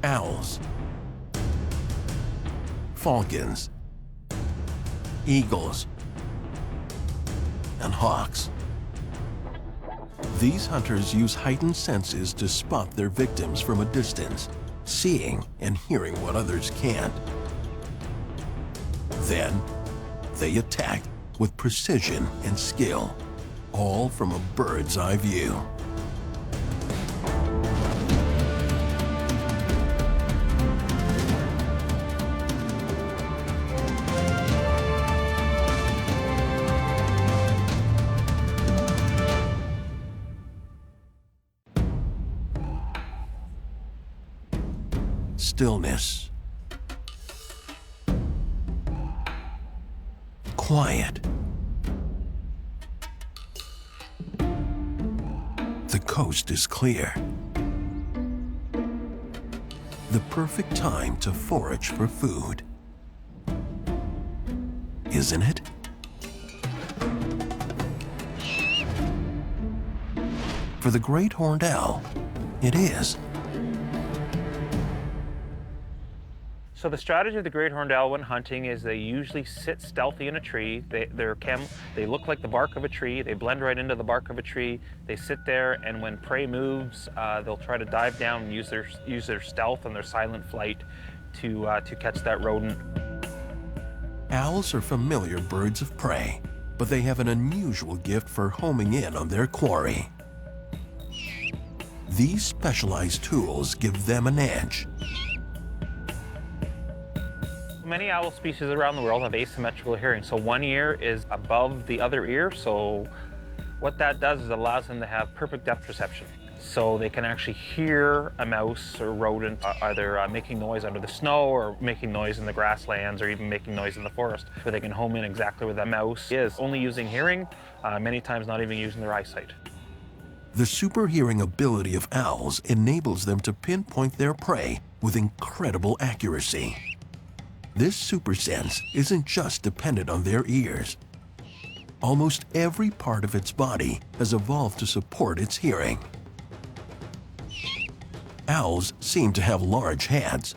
owls, falcons, eagles, and hawks. These hunters use heightened senses to spot their victims from a distance, seeing and hearing what others can't. Then, they attack with precision and skill, all from a bird's eye view. Stillness. Quiet. The coast is clear. The perfect time to forage for food. Isn't it? For the great horned owl, it is. So the strategy of the great horned owl when hunting is they usually sit stealthy in a tree. They look like the bark of a tree. They blend right into the bark of a tree. They sit there, and when prey moves, they'll try to dive down and use their stealth and their silent flight to catch that rodent. Owls are familiar birds of prey, but they have an unusual gift for homing in on their quarry. These specialized tools give them an edge. Many owl species around the world have asymmetrical hearing. So one ear is above the other ear. So what that does is allows them to have perfect depth perception. So they can actually hear a mouse or rodent either making noise under the snow or making noise in the grasslands or even making noise in the forest, where they can home in exactly where that mouse is, only using hearing, many times not even using their eyesight. The super hearing ability of owls enables them to pinpoint their prey with incredible accuracy. This super sense isn't just dependent on their ears. Almost every part of its body has evolved to support its hearing. Owls seem to have large heads,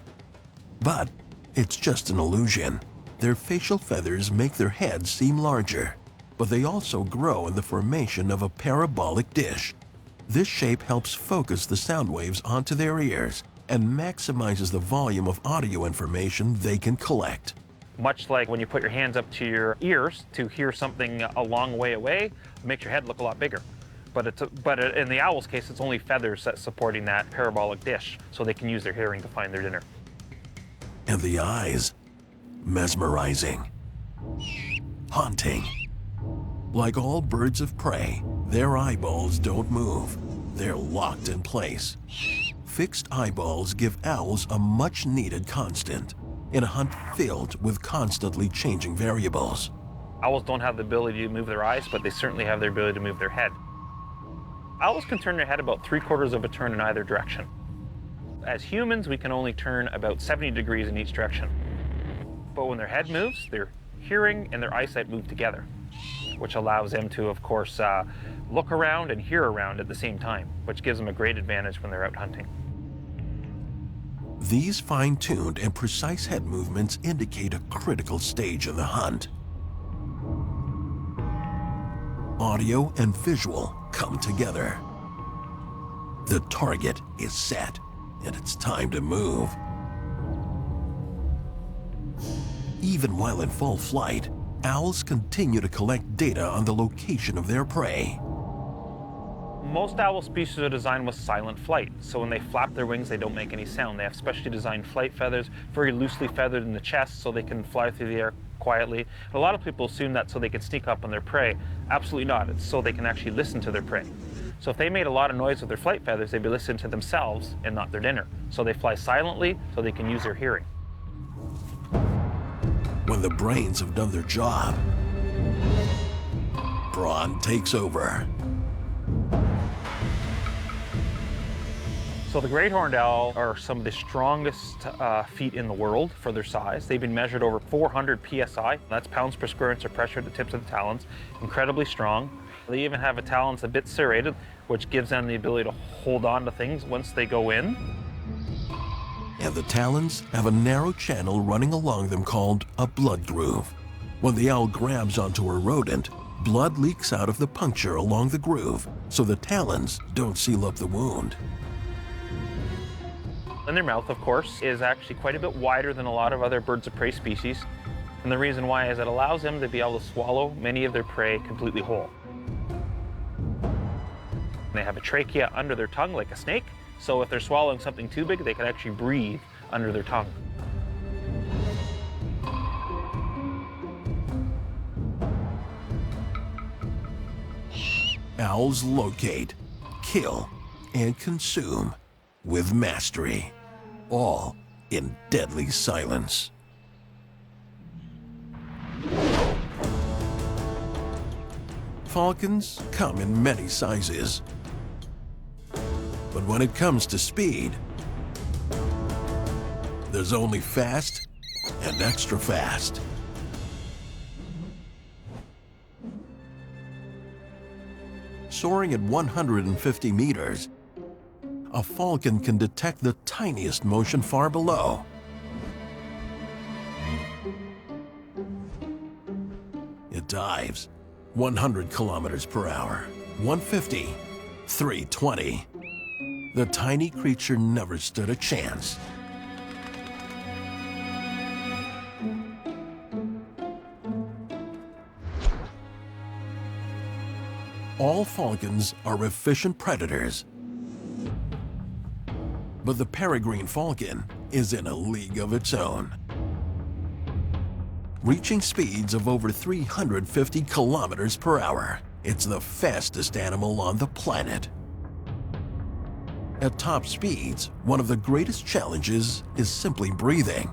but it's just an illusion. Their facial feathers make their heads seem larger, but they also grow in the formation of a parabolic dish. This shape helps focus the sound waves onto their ears and maximizes the volume of audio information they can collect. Much like when you put your hands up to your ears to hear something a long way away, it makes your head look a lot bigger. But in the owl's case, it's only feathers that's supporting that parabolic dish, so they can use their hearing to find their dinner. And the eyes, mesmerizing, haunting. Like all birds of prey, their eyeballs don't move. They're locked in place. Fixed eyeballs give owls a much-needed constant in a hunt filled with constantly changing variables. Owls don't have the ability to move their eyes, but they certainly have the ability to move their head. Owls can turn their head about 3/4 of a turn in either direction. As humans, we can only turn about 70 degrees in each direction. But when their head moves, their hearing and their eyesight move together, which allows them to, of course, look around and hear around at the same time, which gives them a great advantage when they're out hunting. These fine-tuned and precise head movements indicate a critical stage in the hunt. Audio and visual come together. The target is set, and it's time to move. Even while in full flight, owls continue to collect data on the location of their prey. Most owl species are designed with silent flight, so when they flap their wings, they don't make any sound. They have specially designed flight feathers, very loosely feathered in the chest, so they can fly through the air quietly. A lot of people assume that so they can sneak up on their prey. Absolutely not. It's so they can actually listen to their prey. So if they made a lot of noise with their flight feathers, they'd be listening to themselves and not their dinner. So they fly silently so they can use their hearing. When the brains have done their job, brawn takes over. So the great horned owl are some of the strongest feet in the world for their size. They've been measured over 400 psi. That's pounds per square inch of pressure at the tips of the talons. Incredibly strong. They even have a talons a bit serrated, which gives them the ability to hold on to things once they go in. and the talons have a narrow channel running along them called a blood groove. When the owl grabs onto a rodent, blood leaks out of the puncture along the groove, so the talons don't seal up the wound. And their mouth, of course, is actually quite a bit wider than a lot of other birds of prey species. And the reason why is it allows them to be able to swallow many of their prey completely whole. They have a trachea under their tongue like a snake, so if they're swallowing something too big, they can actually breathe under their tongue. Owls locate, kill, and consume with mastery, all in deadly silence. Falcons come in many sizes, but when it comes to speed, there's only fast and extra fast. Soaring at 150 meters, a falcon can detect the tiniest motion far below. It dives 100 kilometers per hour, 150, 320. The tiny creature never stood a chance. All falcons are efficient predators, but the peregrine falcon is in a league of its own. Reaching speeds of over 350 kilometers per hour, it's the fastest animal on the planet. At top speeds, one of the greatest challenges is simply breathing.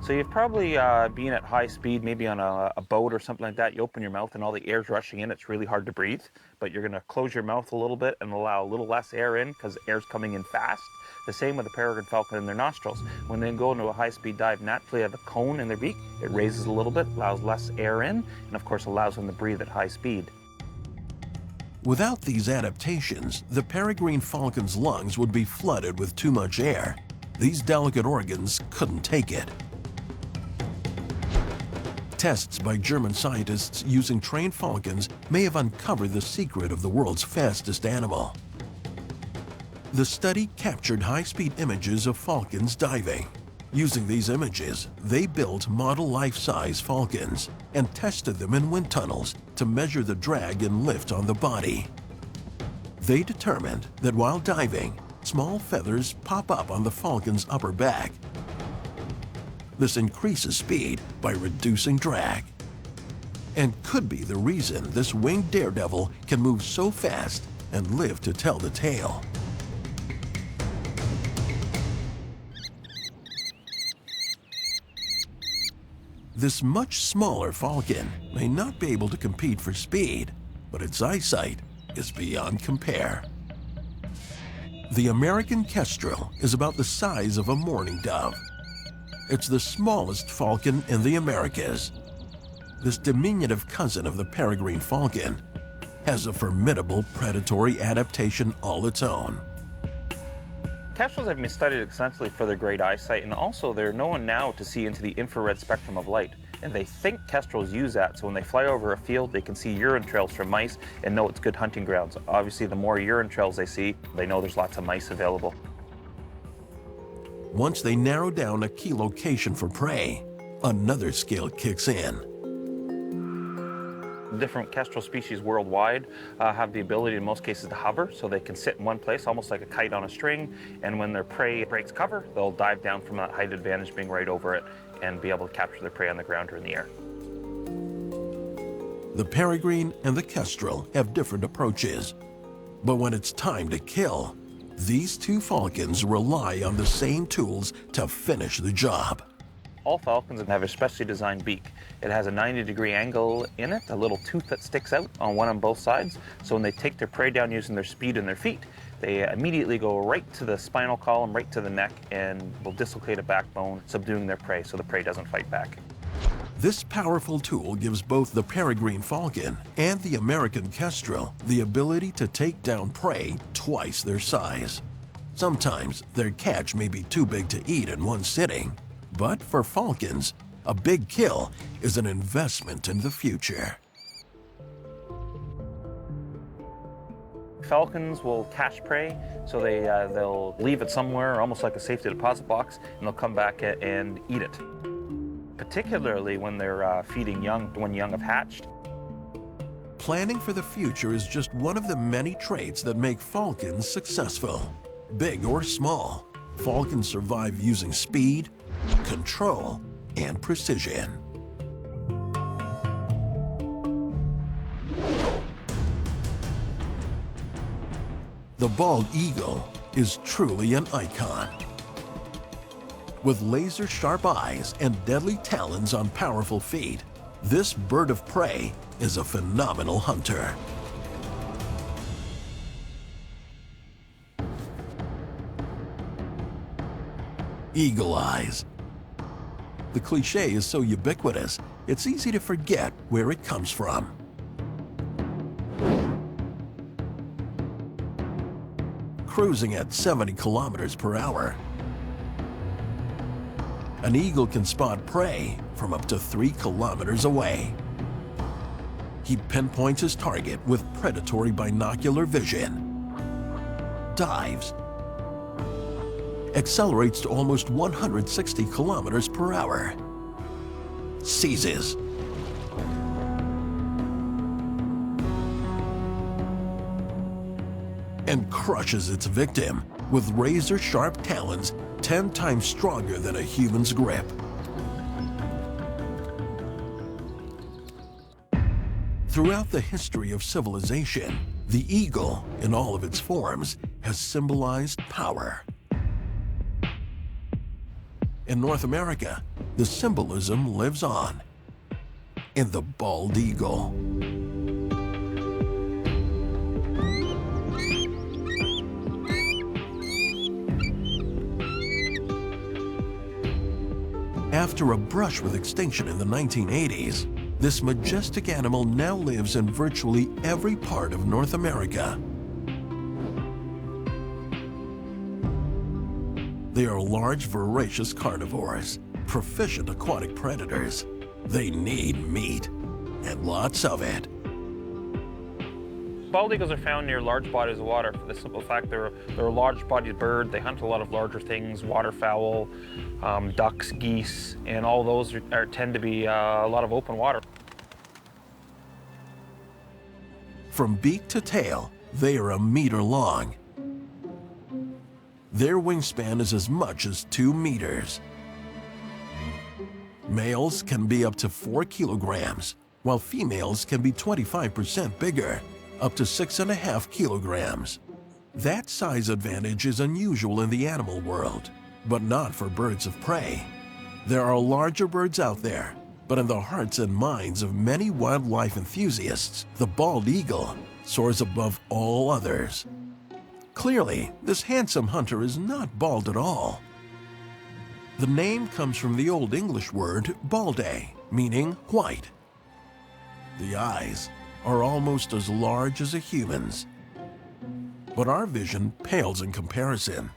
So you've probably been at high speed, maybe on a boat or something like that. You open your mouth and all the air's rushing in. It's really hard to breathe, but you're gonna close your mouth a little bit and allow a little less air in because air's coming in fast. The same with the peregrine falcon in their nostrils. When they go into a high-speed dive, naturally have a cone in their beak. It raises a little bit, allows less air in, and of course allows them to breathe at high speed. Without these adaptations, the peregrine falcon's lungs would be flooded with too much air. These delicate organs couldn't take it. Tests by German scientists using trained falcons may have uncovered the secret of the world's fastest animal. The study captured high-speed images of falcons diving. Using these images, they built model life-size falcons and tested them in wind tunnels to measure the drag and lift on the body. They determined that while diving, small feathers pop up on the falcon's upper back. This increases speed by reducing drag, and could be the reason this winged daredevil can move so fast and live to tell the tale. This much smaller falcon may not be able to compete for speed, but its eyesight is beyond compare. The American kestrel is about the size of a mourning dove. It's the smallest falcon in the Americas. This diminutive cousin of the peregrine falcon has a formidable predatory adaptation all its own. Kestrels have been studied extensively for their great eyesight, and also they're known now to see into the infrared spectrum of light. And they think kestrels use that, so when they fly over a field, they can see urine trails from mice and know it's good hunting grounds. Obviously, the more urine trails they see, they know there's lots of mice available. Once they narrow down a key location for prey, another skill kicks in. Different kestrel species worldwide have the ability in most cases to hover, so they can sit in one place almost like a kite on a string, and when their prey breaks cover, they'll dive down from that height advantage being right over it and be able to capture their prey on the ground or in the air. The peregrine and the kestrel have different approaches, but when it's time to kill, these two falcons rely on the same tools to finish the job. All falcons have a specially designed beak. It has a 90-degree angle in it, a little tooth that sticks out on both sides. So when they take their prey down using their speed and their feet, they immediately go right to the spinal column, right to the neck, and will dislocate a backbone, subduing their prey so the prey doesn't fight back. This powerful tool gives both the peregrine falcon and the American kestrel the ability to take down prey twice their size. Sometimes their catch may be too big to eat in one sitting, but for falcons, a big kill is an investment in the future. Falcons will catch prey, so they'll leave it somewhere, almost like a safety deposit box, and they'll come back and eat it. Particularly when they're feeding young, when young have hatched. Planning for the future is just one of the many traits that make falcons successful. Big or small, falcons survive using speed, control, and precision. The bald eagle is truly an icon. With laser-sharp eyes and deadly talons on powerful feet, this bird of prey is a phenomenal hunter. Eagle eyes. The cliché is so ubiquitous, it's easy to forget where it comes from. Cruising at 70 kilometers per hour, an eagle can spot prey from up to 3 kilometers away. He pinpoints his target with predatory binocular vision, dives, accelerates to almost 160 kilometers per hour, seizes, and crushes its victim with razor-sharp talons 10 times stronger than a human's grip. Throughout the history of civilization, the eagle, in all of its forms, has symbolized power. In North America, the symbolism lives on in the bald eagle. After a brush with extinction in the 1980s, this majestic animal now lives in virtually every part of North America. They are large, voracious carnivores, proficient aquatic predators. They need meat, and lots of it. Bald eagles are found near large bodies of water for the simple fact they're a large-bodied bird. They hunt a lot of larger things, waterfowl, ducks, geese, and all those tend to be a lot of open water. From beak to tail, they are a meter long. Their wingspan is as much as 2 meters. Males can be up to 4 kilograms, while females can be 25% bigger, up to 6.5 kilograms. That size advantage is unusual in the animal world, but not for birds of prey. There are larger birds out there, but in the hearts and minds of many wildlife enthusiasts, the bald eagle soars above all others. Clearly, this handsome hunter is not bald at all. The name comes from the Old English word balde, meaning white. The eyes are almost as large as a human's, but our vision pales in comparison.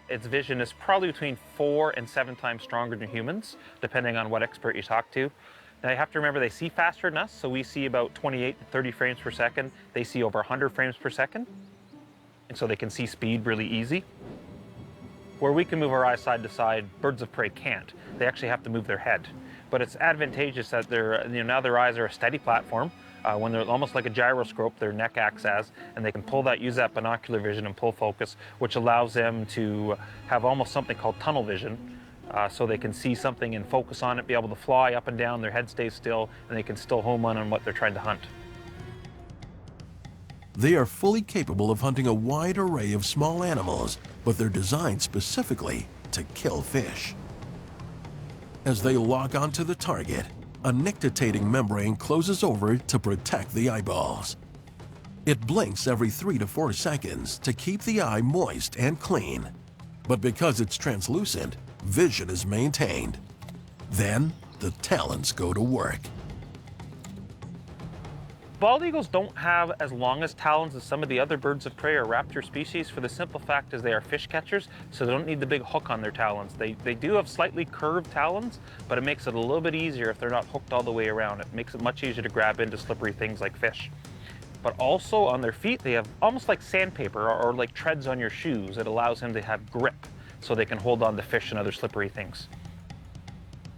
Its vision is probably between 4 and 7 times stronger than humans, depending on what expert you talk to. Now you have to remember they see faster than us, so we see about 28 to 30 frames per second. They see over 100 frames per second, and so they can see speed really easy. Where we can move our eyes side to side, birds of prey can't. They actually have to move their head. But it's advantageous that now their eyes are a steady platform. When they're almost like a gyroscope, their neck acts as, and they can use that binocular vision and pull focus, which allows them to have almost something called tunnel vision. So they can see something and focus on it, be able to fly up and down, their head stays still, and they can still home in on what they're trying to hunt. They are fully capable of hunting a wide array of small animals, but they're designed specifically to kill fish. As they lock onto the target, a nictitating membrane closes over to protect the eyeballs. It blinks every 3 to 4 seconds to keep the eye moist and clean. But because it's translucent, vision is maintained. Then, the talons go to work. Bald eagles don't have as long as talons as some of the other birds of prey or raptor species for the simple fact is they are fish catchers, so they don't need the big hook on their talons. They do have slightly curved talons, but it makes it a little bit easier if they're not hooked all the way around. It makes it much easier to grab into slippery things like fish. But also on their feet, they have almost like sandpaper or like treads on your shoes. It allows them to have grip so they can hold on to fish and other slippery things.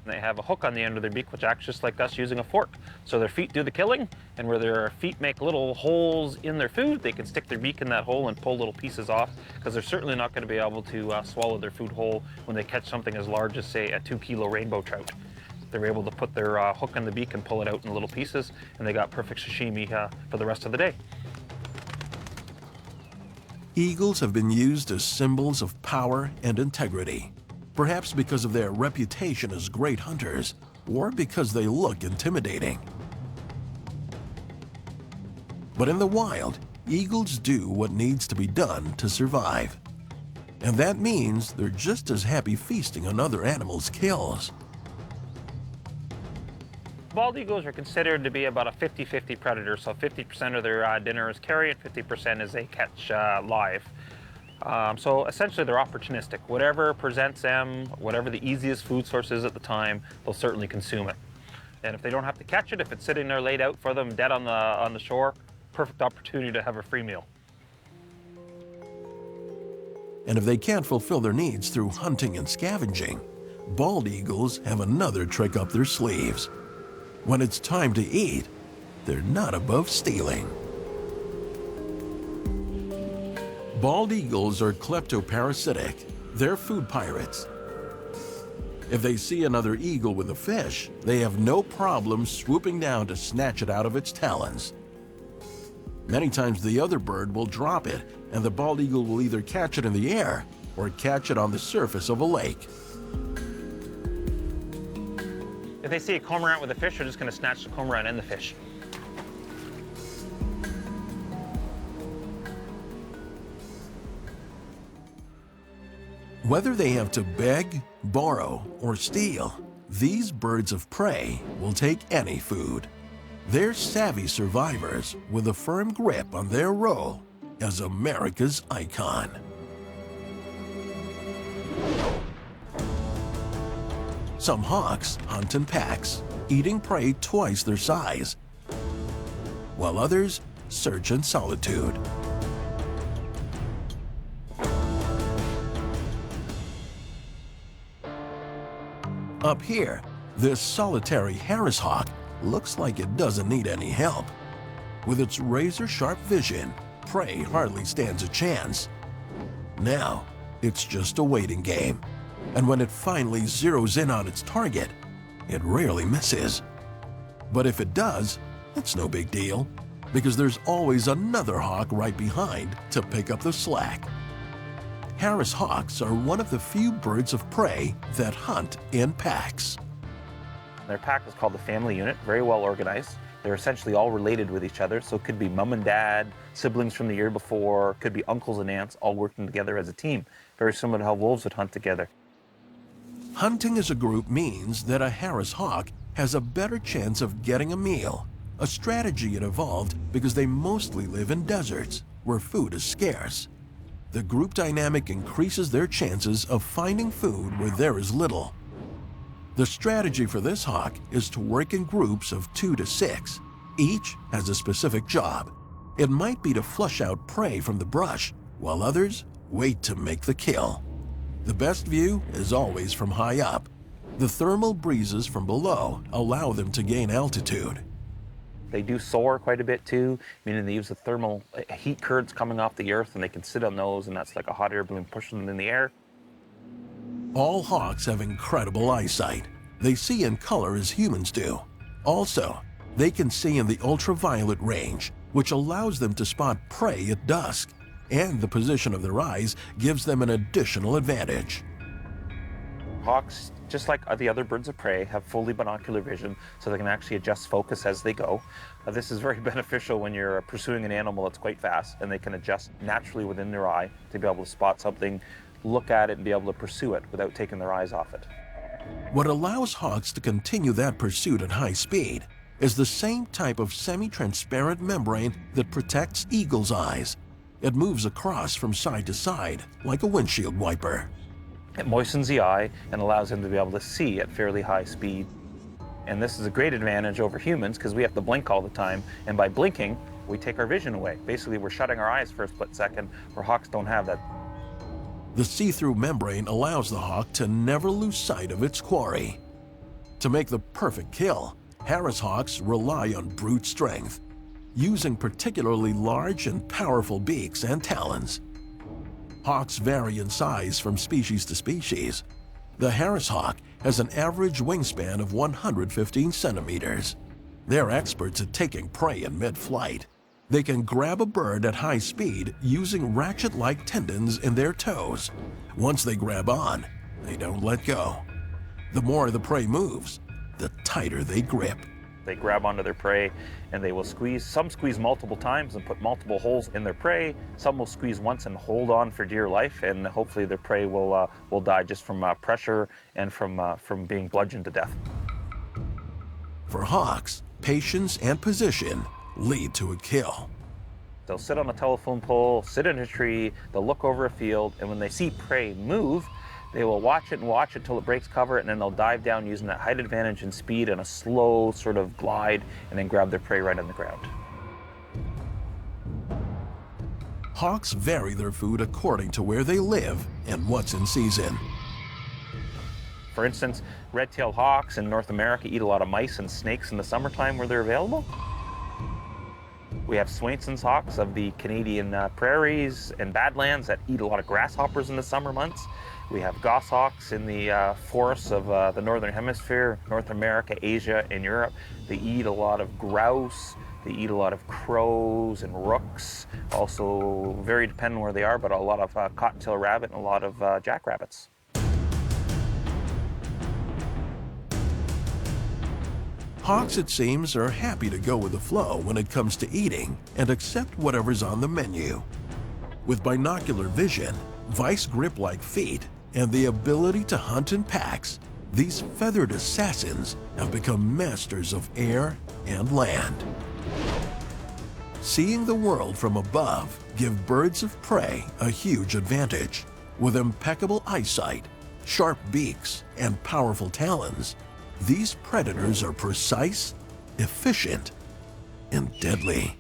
They have a hook on the end of their beak, which acts just like us using a fork. So their feet do the killing, and where their feet make little holes in their food, they can stick their beak in that hole and pull little pieces off, because they're certainly not going to be able to swallow their food whole when they catch something as large as, say, a 2-kilo rainbow trout. They're able to put their hook in the beak and pull it out in little pieces, and they got perfect sashimi for the rest of the day. Eagles have been used as symbols of power and integrity, perhaps because of their reputation as great hunters, or because they look intimidating. But in the wild, eagles do what needs to be done to survive. And that means they're just as happy feasting on other animals' kills. Bald eagles are considered to be about a 50-50 predator, so 50% of their dinner is carrion, 50% is they catch live. So essentially they're opportunistic. Whatever presents them, whatever the easiest food source is at the time, they'll certainly consume it. And if they don't have to catch it, if it's sitting there laid out for them dead on the shore, perfect opportunity to have a free meal. And if they can't fulfill their needs through hunting and scavenging, bald eagles have another trick up their sleeves. When it's time to eat, they're not above stealing. Bald eagles are kleptoparasitic. They're food pirates. If they see another eagle with a fish, they have no problem swooping down to snatch it out of its talons. Many times the other bird will drop it, and the bald eagle will either catch it in the air or catch it on the surface of a lake. If they see a cormorant with a fish, they're just going to snatch the cormorant and the fish. Whether they have to beg, borrow, or steal, these birds of prey will take any food. They're savvy survivors with a firm grip on their role as America's icon. Some hawks hunt in packs, eating prey twice their size, while others search in solitude. Up here, this solitary Harris hawk looks like it doesn't need any help. With its razor-sharp vision, prey hardly stands a chance. Now, it's just a waiting game. And when it finally zeroes in on its target, it rarely misses. But if it does, it's no big deal, because there's always another hawk right behind to pick up the slack. Harris hawks are one of the few birds of prey that hunt in packs. Their pack is called the family unit, very well organized. They're essentially all related with each other, so it could be mom and dad, siblings from the year before, could be uncles and aunts all working together as a team, very similar to how wolves would hunt together. Hunting as a group means that a Harris hawk has a better chance of getting a meal, a strategy it evolved because they mostly live in deserts where food is scarce. The group dynamic increases their chances of finding food where there is little. The strategy for this hawk is to work in groups of 2 to 6. Each has a specific job. It might be to flush out prey from the brush, while others wait to make the kill. The best view is always from high up. The thermal breezes from below allow them to gain altitude. They do soar quite a bit too, meaning they use the thermal heat currents coming off the earth, and they can sit on those, and that's like a hot air balloon pushing them in the air. All hawks have incredible eyesight. They see in color as humans do. Also, they can see in the ultraviolet range, which allows them to spot prey at dusk, and the position of their eyes gives them an additional advantage. Hawks, just like the other birds of prey, have fully binocular vision, so they can actually adjust focus as they go. This is very beneficial when you're pursuing an animal that's quite fast, and they can adjust naturally within their eye to be able to spot something, look at it, and be able to pursue it without taking their eyes off it. What allows hawks to continue that pursuit at high speed is the same type of semi-transparent membrane that protects eagle's eyes. It moves across from side to side like a windshield wiper. It moistens the eye and allows him to be able to see at fairly high speed. And this is a great advantage over humans because we have to blink all the time, and by blinking, we take our vision away. Basically, we're shutting our eyes for a split second, where hawks don't have that. The see-through membrane allows the hawk to never lose sight of its quarry. To make the perfect kill, Harris hawks rely on brute strength, using particularly large and powerful beaks and talons. Hawks vary in size from species to species. The Harris hawk has an average wingspan of 115 centimeters. They're experts at taking prey in mid-flight. They can grab a bird at high speed using ratchet-like tendons in their toes. Once they grab on, they don't let go. The more the prey moves, the tighter they grip. They grab onto their prey and they will squeeze. Some squeeze multiple times and put multiple holes in their prey. Some will squeeze once and hold on for dear life, and hopefully their prey will die just from pressure and from being bludgeoned to death. For hawks, patience and position lead to a kill. They'll sit on a telephone pole, sit in a tree, they'll look over a field, and when they see prey move, they will watch it until it breaks cover, and then they'll dive down using that height advantage and speed and a slow sort of glide, and then grab their prey right on the ground. Hawks vary their food according to where they live and what's in season. For instance, red-tailed hawks in North America eat a lot of mice and snakes in the summertime where they're available. We have Swainson's hawks of the Canadian prairies and badlands that eat a lot of grasshoppers in the summer months. We have goshawks in the forests of the Northern Hemisphere, North America, Asia, and Europe. They eat a lot of grouse, they eat a lot of crows and rooks, also very dependent on where they are, but a lot of cottontail rabbit and a lot of jackrabbits. Hawks, it seems, are happy to go with the flow when it comes to eating and accept whatever's on the menu. With binocular vision, vice grip-like feet, and the ability to hunt in packs, these feathered assassins have become masters of air and land. Seeing the world from above give birds of prey a huge advantage. With impeccable eyesight, sharp beaks, and powerful talons, these predators are precise, efficient, and deadly.